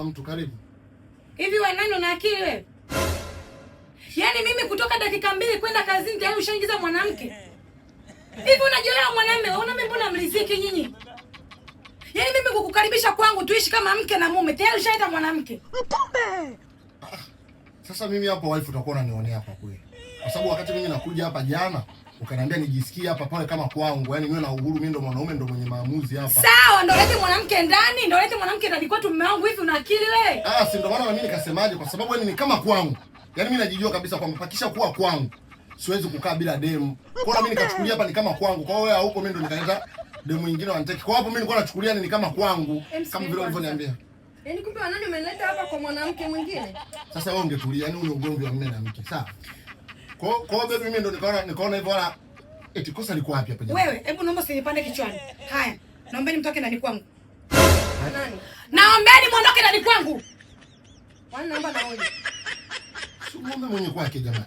mama mtu, karibu. Hivi wewe nani una akili wewe? Yaani mimi kutoka dakika 2 kwenda kazini tayari ushaingiza mwanamke. Hivi unajielewa mwanamume? Unaona mimi mbona mliziki nyinyi? Yaani mimi kukukaribisha kwangu tuishi kama mke na mume, tayari ushaita mwanamke. Mpombe. Sasa mimi hapo wife utakuwa unanionea kwa kweli. Kwa sababu wakati mimi nakuja hapa jana, ukaniambia nijisikie hapa pale kama kwangu, yaani niwe na uhuru, mimi ndo mwanaume ndo mwenye maamuzi hapa. Sawa, ndo lete mwanamke ndani, ndo lete mwanamke ndani kwetu mume wangu. Hivi una akili wewe? Si ndo maana na mimi nikasemaje, kwa sababu yaani ni kama kwangu. Yaani mimi najijua kabisa kwamba pakisha kuwa kwangu, siwezi kukaa bila demu. Kwa hiyo mimi nikachukulia hapa ni kama kwangu. Kwa hiyo wewe huko mimi ndo nikaleta demu mwingine wanitaki. Kwa hapo mimi nilikuwa nachukulia ni kama kwangu, kama vile ulivyoniambia. Yaani kumbe wanani umeleta hapa kwa mwanamke mwingine? Sasa wewe ungetulia, yaani ule ugomvi wa mume na mke. Sawa. Kwa hiyo mimi ndo nikaona hivyo wala eti kosa liko wapi hapa jamani? Wewe, hebu naomba usinipande kichwani. Haya, naombeni mtoke ndani kwangu. Nani? Naombeni muondoke ndani kwangu. Wani naomba naoje. Si muombe mwenye kwake jamani.